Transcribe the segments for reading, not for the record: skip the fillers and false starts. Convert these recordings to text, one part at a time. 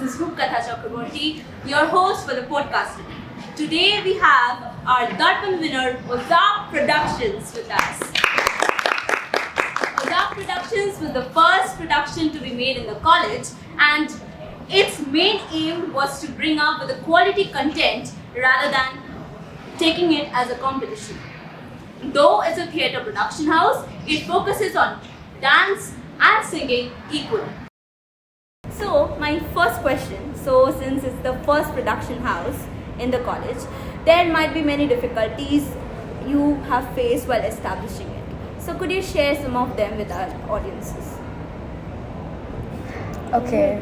is Rupkatha, your host for the podcast today. Today we have our Darpan winner, Ozark Productions, with us. Ozark Productions was the first production to be made in the college, and its main aim was to bring up with the quality content rather than taking it as a competition. Though it's a theatre production house, it focuses on dance and singing equally. So, my first question, since it's the first production house in the college, there might be many difficulties you have faced while establishing it. So, could you share some of them with our audiences? Okay,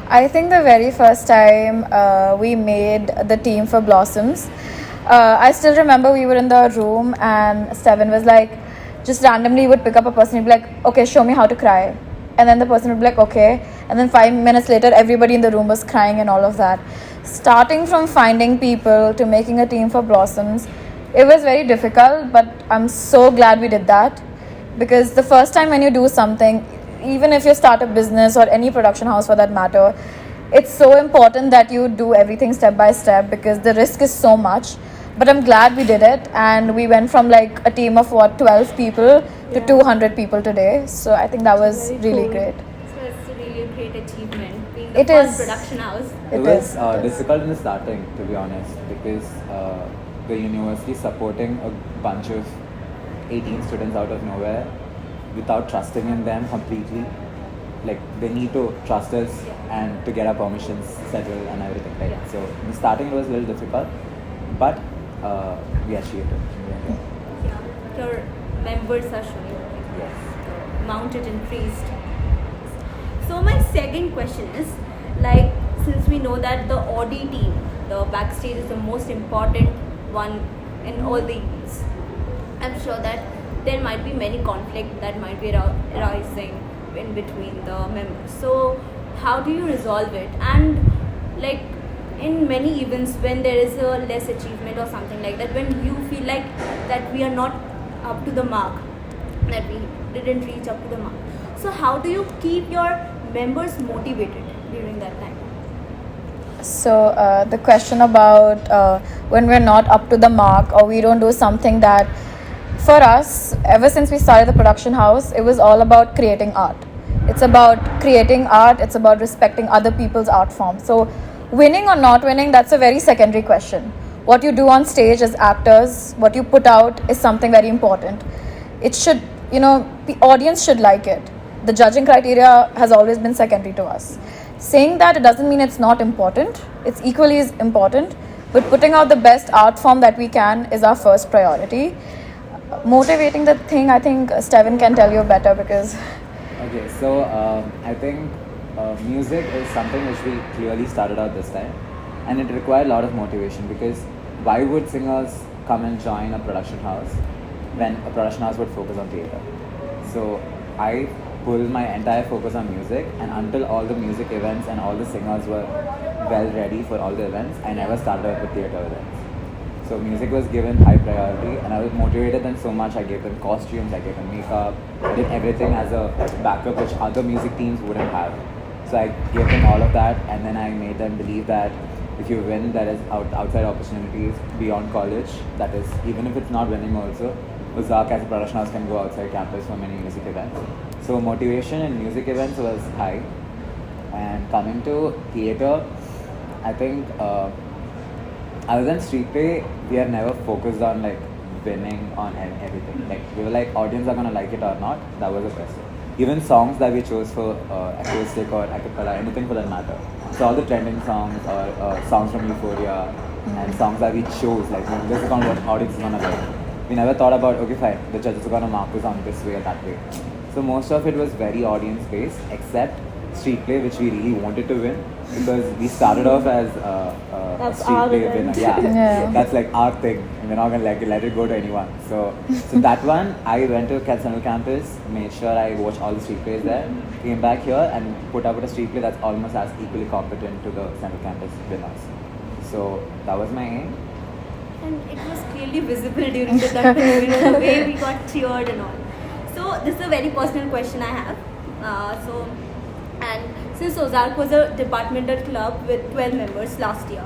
I think the very first time we made the team for Blossoms, I still remember we were in the room and Steven was like, just randomly would pick up a person and be like, okay, show me how to cry. And then the person would be like, okay. And then 5 minutes later, everybody in the room was crying and all of that. Starting from finding people to making a team for Blossoms, it was very difficult, but I'm so glad we did that. Because the first time when you do something, even if you start a business or any production house for that matter, it's so important that you do everything step by step because the risk is so much. But I'm glad we did it, and we went from like a team of 12 people to 200 people today. So I think that was really great. So it's a really great achievement being It first is. production house. It was difficult in the starting, to be honest, because the university supporting a bunch of 18 students out of nowhere without trusting in them completely. Like, they need to trust us and to get our permissions settled and everything, right? Yeah. So in the starting it was a little difficult, but we achieved it. Yeah. Your members are showing Yes. mounted increased. So my second question is, like, since we know that the Audi team, the backstage is the most important one in all the events, I'm sure that there might be many conflict that might be arising in between the members. So how do you resolve it? And like in many events when there is a less achievement or something like that, when you feel like that we are not up to the mark, that we didn't reach up to the mark, so how do you keep your members motivated during that time? So the question about when we're not up to the mark or we don't do something that, for us, ever since we started the production house, it was all about creating art. It's about creating art, it's about respecting other people's art form. So winning or not winning, that's a very secondary question. What you do on stage as actors, what you put out is something very important. It should, the audience should like it. The judging criteria has always been secondary to us. Saying that, it doesn't mean it's not important. It's equally as important. But putting out the best art form that we can is our first priority. Motivating the thing, I think Steven can tell you better because... Okay, so I think music is something which we clearly started out this time, and it required a lot of motivation because why would singers come and join a production house when a production house would focus on theatre? So I pulled my entire focus on music, and until all the music events and all the singers were well ready for all the events, I never started out with theatre events. So music was given high priority, and I was motivated them so much. I gave them costumes, I gave them makeup, I did everything as a backup which other music teams wouldn't have. So I gave them all of that, and then I made them believe that if you win, there is outside opportunities beyond college. That is, even if it's not winning also, Ozark as a production house can go outside campus for many music events. So motivation in music events was high. And coming to theatre, I think other than street play, we have never focused on like winning on everything. Like, we were like, audience are gonna like it or not. That was the question. Even songs that we chose for acoustic or acapella, anything for that matter. So all the trending songs or songs from Euphoria and songs that we chose, like, this is what audience is gonna like. We never thought about, okay fine, the judges are gonna mark this on this way or that way. So most of it was very audience based, except street play, which we really wanted to win because we started off as a street play winner. Yeah, that's like our thing, and we're not gonna let it go to anyone. So that one, I went to Central Campus, made sure I watched all the street plays there, came back here and put up with a street play that's almost as equally competent to the Central Campus winners. So that was my aim. And it was clearly visible during the the way we got cheered and all. So this is a very personal question I have. So And since Ozark was a departmental club with 12 members last year,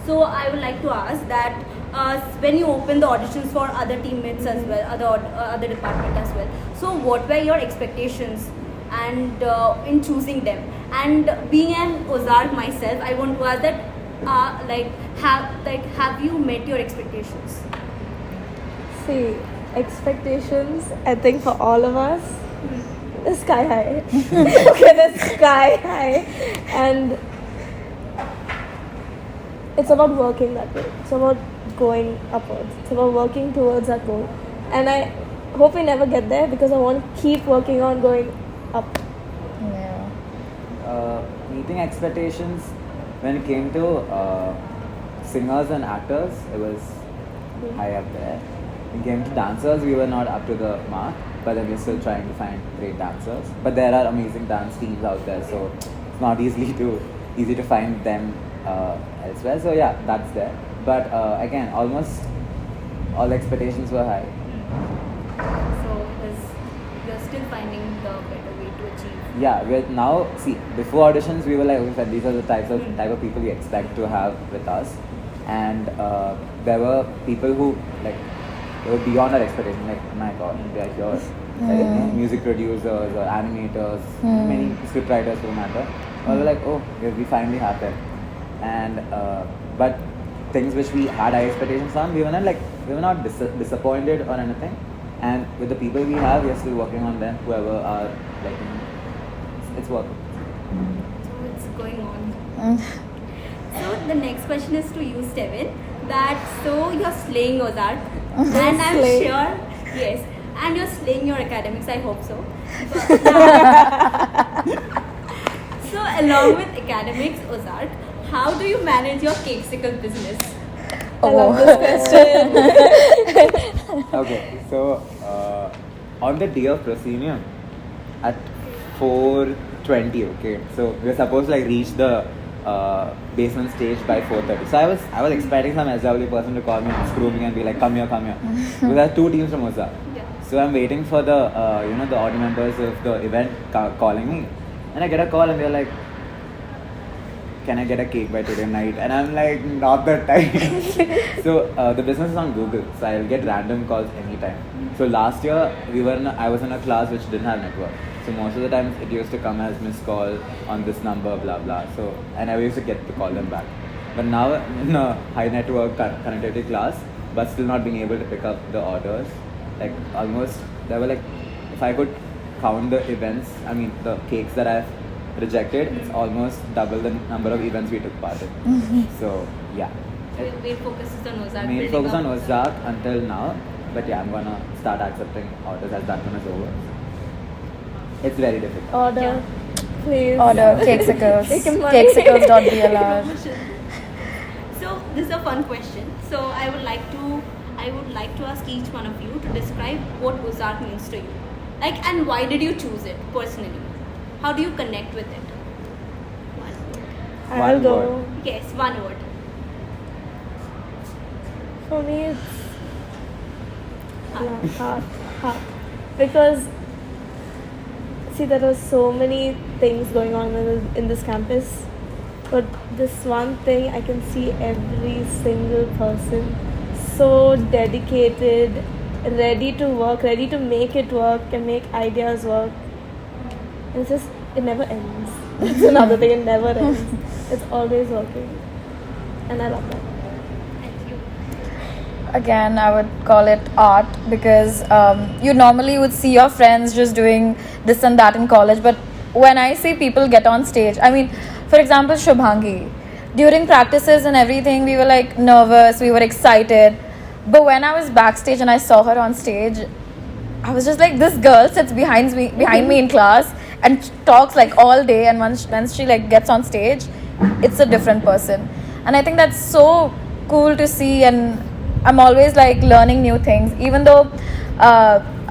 so I would like to ask that when you opened the auditions for other teammates as well, other department as well, so what were your expectations and in choosing them? And being an Ozark myself, I want to ask that have you met your expectations? See, expectations, I think for all of us, is sky high. Okay, that's sky high. And it's about working that way. It's about going upwards. It's about working towards that goal. And I hope we never get there because I want to keep working on going up. Yeah. Meeting expectations when it came to singers and actors, it was high up there. When it came to dancers, we were not up to the mark, but then we're still trying to find great dancers. But there are amazing dance teams out there, so it's not easy to find them elsewhere. So yeah, that's there. But again, almost all expectations were high. So you're still finding the better way to achieve. Yeah, we're now, see, before auditions we were like, okay, these are the type of people we expect to have with us, and there were people who like they were beyond our expectation. Like, my God, they are here. Like, you know, music producers or animators, many script writers for the matter. We were like, oh, we finally have them. And but things which we had high expectations on, we were not disappointed or anything. And with the people we have, we are still working on them. Whoever are like, you know, it's working. So it's going on. So the next question is to you, Steven. So you're slaying Ozark, and I'm sure, yes, and you're slaying your academics. I hope so. So along with academics, Ozark, how do you manage your cakesicle business? I love this question. Okay, so on the day of proscenium at 4:20, okay, so we were supposed to like reach the basement stage by 4:30. So I was expecting some SW person to call me and screw me and be like, come here. Because there are two teams from Ozark. Yeah. So I'm waiting for the the audio members of the event calling me, and I get a call and they're like, can I get a cake by today night? And I'm like, not that time. So the business is on Google, so I'll get random calls anytime. So last year I was in a class which didn't have network. So most of the times it used to come as missed call on this number, blah blah. So I never used to get to call them back. But now in a high network connectivity class, but still not being able to pick up the orders. Like almost there were like, if I could count the events, I mean the cakes that I've rejected, it's almost double the number of events we took part in. So yeah. Main focus is on Ozark. Main focus on Ozark until now. But yeah, I'm gonna start accepting orders as that one is over. It's very difficult. Order, please. Order cakesicles. Taking money. Cakesicles.dlr. So this is a fun question. So I would like to ask each one of you to describe what Ozark means to you. Like, and why did you choose it personally? How do you connect with it? One I'll go. word. Yes, one word. For me, it's heart. Because see, there are so many things going on in this campus, but this one thing I can see every single person so dedicated, ready to work, ready to make it work and make ideas work. And it's just, it never ends. That's another thing, it never ends. It's always working, and I love that. Thank you. Again, I would call it art because you normally would see your friends just doing this and that in college, but when I see people get on stage, I mean, for example, Shubhangi, during practices and everything, we were like nervous, we were excited, but when I was backstage and I saw her on stage, I was just like, this girl sits behind me in class and talks like all day, and once she like gets on stage, it's a different person. And I think that's so cool to see, and I'm always like learning new things. Even though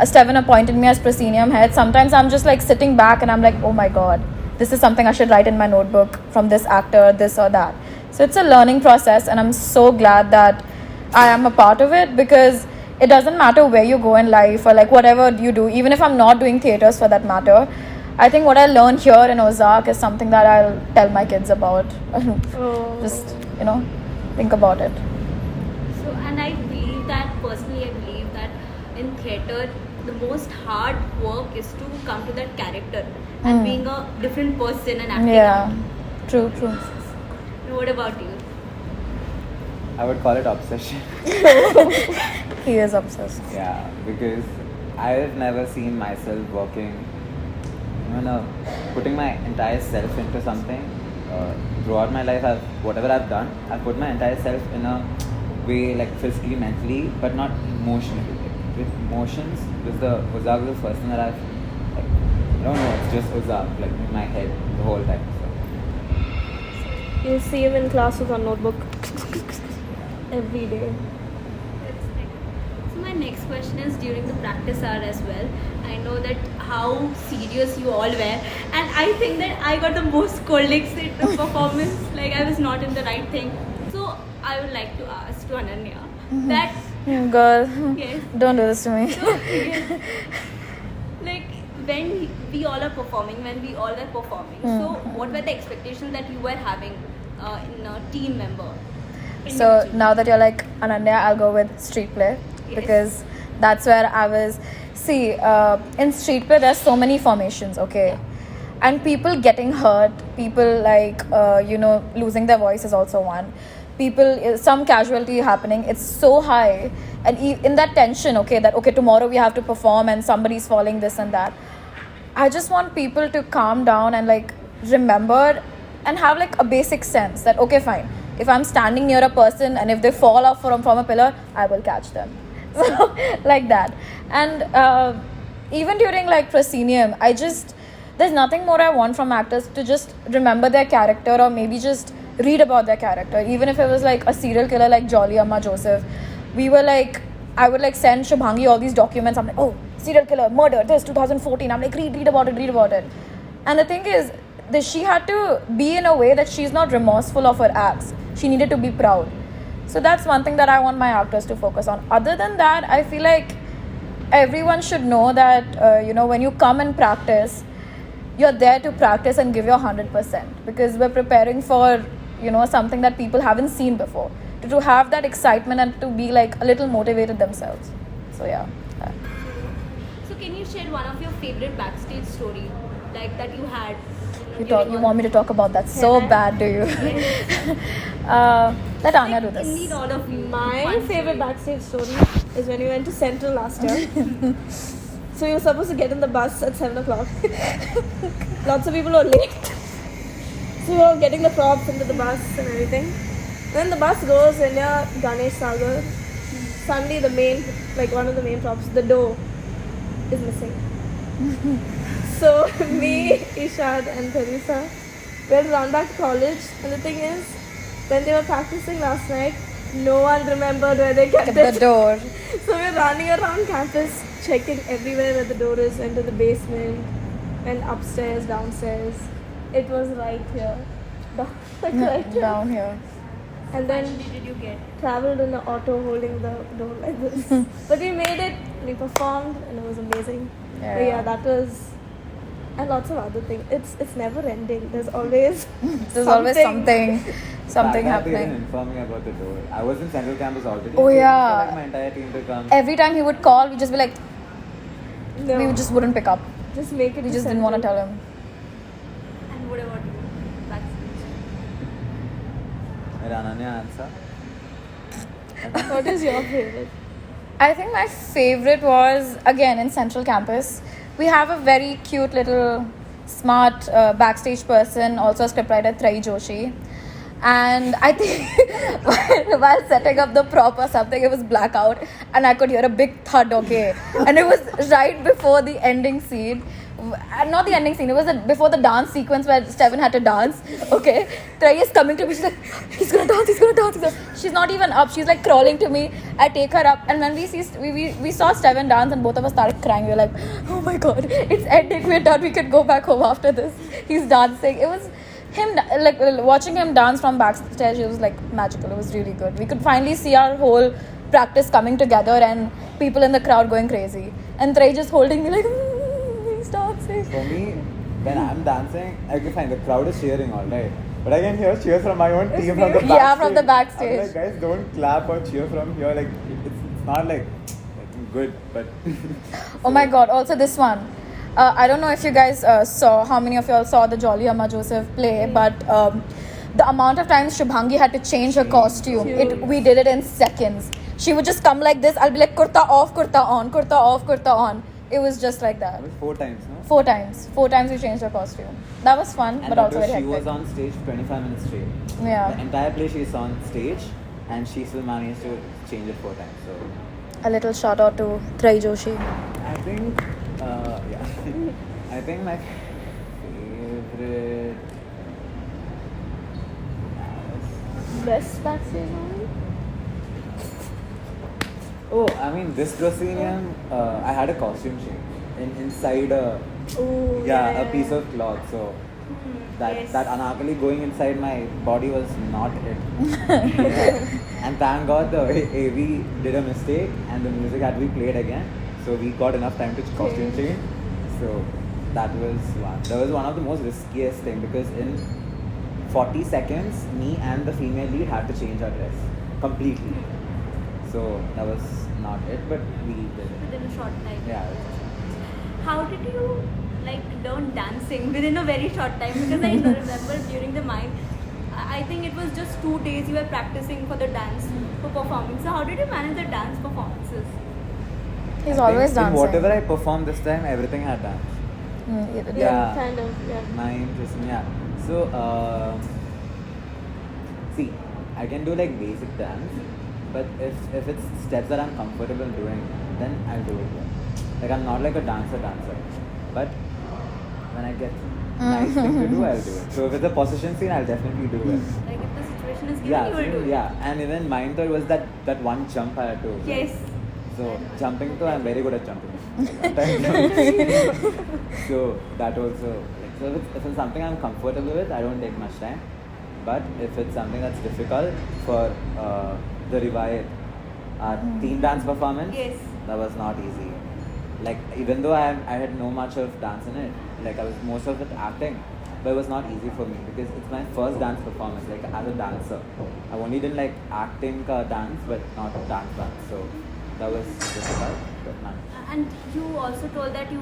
Steven appointed me as proscenium head, sometimes I'm just like sitting back and I'm like, oh my god, this is something I should write in my notebook from this actor, this or that. So it's a learning process, and I'm so glad that I am a part of it, because it doesn't matter where you go in life or like whatever you do, even if I'm not doing theatres for that matter, I think what I learned here in Ozark is something that I'll tell my kids about. Oh. Just, think about it. So, and I believe that, personally, I believe that in theatre, the most hard work is to come to that character and being a different person and acting Yeah, out. true. And what about you? I would call it obsession. He is obsessed. Yeah, because I've never seen myself working, putting my entire self into something. Throughout my life, whatever I've done, I've put my entire self in a way, like physically, mentally, but not emotionally. Like, with emotions, with the Ozark is the first thing that I've, like, I don't know, it's just Ozark, like in my head the whole time. So. You see him in class with a notebook every day. So my next question is during the practice hour as well. I know that how serious you all were, and I think that I got the most scoldings in the performance. Like I was not in the right thing. So I would like to ask to Ananya that Girl, yes. don't do this to me. So, yes. Like when we all are performing, so what were the expectations that you were having in a team member? So now that you're like Ananya, I'll go with street play because that's where I was. See, in street play, there's so many formations, okay? And people getting hurt, people like, losing their voice is also one. People, some casualty happening, it's so high. And in that tension, tomorrow we have to perform and somebody's falling this and that. I just want people to calm down and like remember and have like a basic sense that, okay, fine. If I'm standing near a person and if they fall off from a pillar, I will catch them. So, like that. And even during like proscenium, there's nothing more I want from actors to just remember their character or maybe just read about their character. Even if it was like a serial killer like Jolly Amma Joseph, I would like send Shubhangi all these documents. I'm like, oh, serial killer, murder, this 2014. I'm like, read about it. And the thing is, she had to be in a way that she's not remorseful of her acts. She needed to be proud. So that's one thing that I want my actors to focus on. Other than that, I feel like everyone should know that, when you come and practice, you're there to practice and give your 100% because we're preparing for, something that people haven't seen before. To have that excitement and to be like a little motivated themselves. So yeah. So can you share one of your favorite backstage story like that you had? You want me to talk about that so bad, do you? Let Anya do this. Indeed, all of you. My favorite backstage story is when we went to Central last year. So you were supposed to get in the bus at 7 o'clock. Lots of people were late. So we were getting the props into the bus and everything. Then the bus goes and Ganesh Sagar. Suddenly one of the main props, the door is missing. So me, Ishad and Tanisha went run back to college, and the thing is, when they were practicing last night, no one remembered where they kept the door. So we were running around campus, checking everywhere where the door is, went to the basement, went upstairs, downstairs. It was right here. Right here. Down here. And then did you get? Traveled in the auto holding the door like this. But we made it, we performed, and it was amazing. Yeah. But yeah, that was, and lots of other things. It's never ending. There's always always something They didn't happening. inform me about the door. I was in Central Campus already. Oh, yeah. For like my entire team to come. Every time he would call, we'd just be like, No, we just wouldn't pick up. just make it. We to just didn't want to Central. tell him. And what about you? Backstage. Did Ananya answer? What is your favorite? I think my favorite was, again, in Central Campus. We have a very cute little smart backstage person, also a scriptwriter, Trai Joshi. And I think while setting up the prop or something, it was blackout and I could hear a big thud, okay? And it was right before the ending scene. Not the ending scene, it was before the dance sequence where Steven had to dance, okay? Trai is coming to me, she's like, he's gonna dance. She's not even up, she's like crawling to me. I take her up, and when we saw Steven dance and both of us started crying. We were like, oh my god, it's ending, we're done, we can go back home after this. He's dancing. It was him, like watching him dance from backstage, it was like magical. It was really good. We could finally see our whole practice coming together and people in the crowd going crazy. And Trai just holding me like, he's dancing. For me, when I'm dancing, okay, fine, the crowd is cheering, all right. But I can hear cheers from my own team from the backstage. Yeah, from the backstage. I'm like, guys, don't clap or cheer from here. Like, it's not like good, but. Oh my god, also this one. I don't know if you guys saw, how many of y'all saw the Jolly Amma Joseph play, but the amount of times Shubhangi had to change her costume, we did it in seconds. She would just come like this, I'll be like, kurta off, kurta on, kurta off, kurta on. It was just like that. It was 4 times, no? 4 times. 4 times we changed her costume. That was fun, And but also very she hectic. was on stage 25 minutes straight. Yeah. The entire play she's on stage, and she still managed to change it 4 times. So A little shout out to Trai Joshi. I think, yeah. I think my favorite. Best backstage moment? Oh, I mean, this proscenium, I had a costume change inside a. Oh, A piece of cloth. So Yes. that anarkali going inside my body was not it. And thank God the AV did a mistake and the music had to be played again. So we got enough time to costume change. So that was one. That was one of the most riskiest thing because in 40 seconds, me and the female lead had to change our dress completely. So that was not it, but we did it. Within a short time. Yeah. How did you learn dancing within a very short time? Because I remember during the mind, I think it was just 2 days you were practicing for the dance for performing. So how did you manage the dance performances? He's I always think in dancing. whatever I performed this time, everything had dance. Yeah. Kind of, yeah. My interest, yeah. So, see, I can do like basic dance, but if it's steps that I'm comfortable doing, then I'll do it. Like I'm not like a dancer, but when I get nice thing to do, I'll do it. So if it's a position scene, I'll definitely do it. Like if the situation is given, Yeah, you will do it. yeah. And even mine thought was that one jump I had to. Yes. So jumping too, I'm very good at jumping. So that also, so if it's something I'm comfortable with, I don't take much time. But if it's something that's difficult for the Revive, our team dance performance, Yes. that was not easy. Like even though I had no much of dance in it, like I was most of it acting, but it was not easy for me because it's my first dance performance, like as a dancer. I only did like acting dance, but not dance. So that was difficult, but not. And you also told that you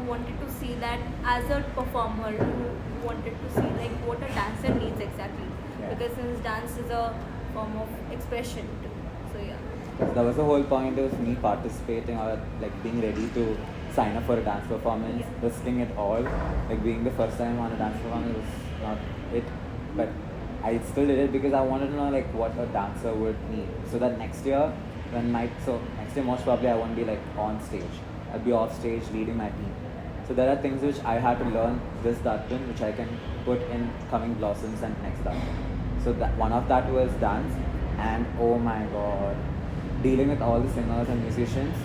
wanted to see that as a performer, you wanted to see like what a dancer needs exactly. Yeah. Because since dance is a form of expression too. So yeah. That was the whole point of me participating or like being ready to sign up for a dance performance, risking it all. Like being the first time on a dance performance was not it, but I still did it because I wanted to know like what a dancer would need. So that next year most probably I won't be like on stage. I'll be off stage leading my team. So there are things which I had to learn this Darpin, which I can put in coming Blossoms and next Darpin. So that one of that was dance, and oh my god, dealing with all the singers and musicians,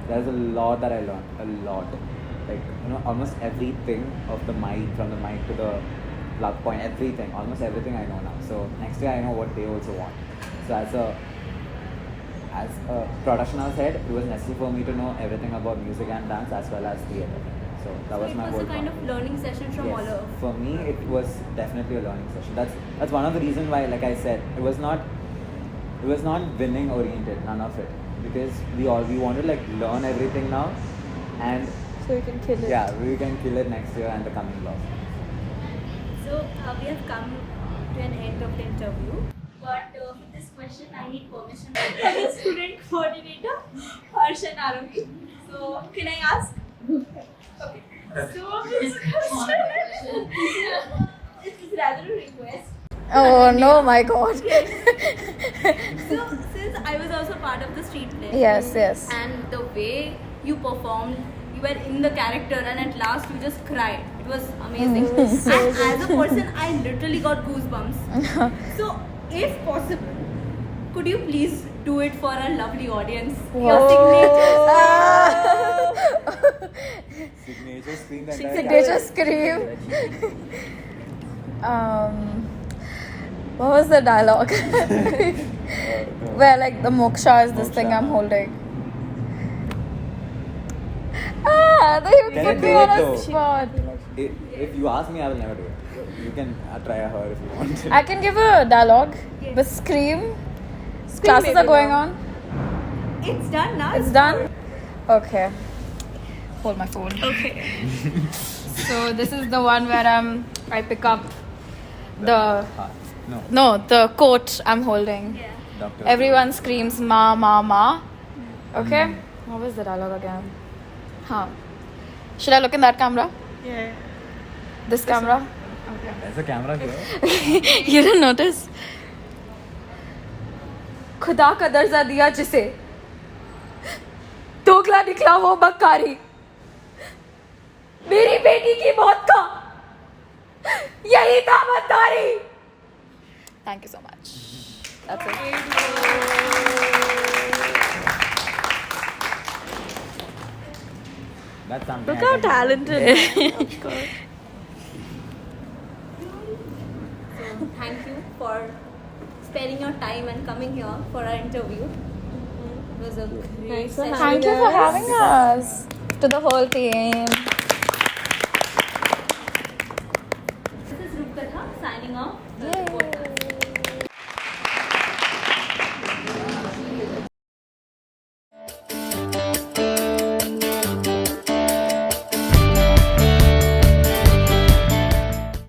there's a lot that I learned, a lot. Like, almost everything of the mic, from the mic to the plug point, everything, almost everything I know now. So next year I know what they also want. So as a production house head, it was necessary for me to know everything about music and dance as well as theatre. So that was my whole It was a kind point. of learning session from all Yes, of. for me it was definitely a learning session. That's one of the reasons why, like I said, it was not winning oriented, none of it, because we wanted to like learn everything now, and So you can kill it. yeah, we can kill it next year and the coming blocks. So we have come to an end of the interview. But for this question, I need permission from the student coordinator, Harsh and Aarohi. So can I ask? Okay. So this question is rather a request. Oh no, my god. So since I was also part of the street play. Yes. And the way you performed, you were in the character, and at last you just cried. It was amazing. And as a person, I literally got goosebumps. So if possible, could you please do it for a lovely audience? Your Signature scream. The entire Signature scream. What was the dialogue? Where like the moksha is this thing I'm holding. Then you Can put you me do on it a though? spot. if you ask me, I will never do it. You can try her if you want. I can give a dialogue. Yes. But Scream. Classes are maybe going no. on. It's done now. It's done? Okay. Hold my phone. Okay. So this is the one where I pick up the the coat I'm holding. Yeah. Doctor. Everyone screams ma ma ma. Okay? What was the dialogue again? Huh. Should I look in that camera? Yeah. This camera? There's a camera here. You didn't notice? खुदा का दर्जा दिया जिसे दोगला निकला वो बक्कारी मेरी बेटी की मौत का यही दामनदारी. Thank you so much. That's it. That's something. Look how talented I am, of course. So thank you for sparing your time and coming here for our interview. It was a great Thanks for session. Thank you for having us. To the whole team.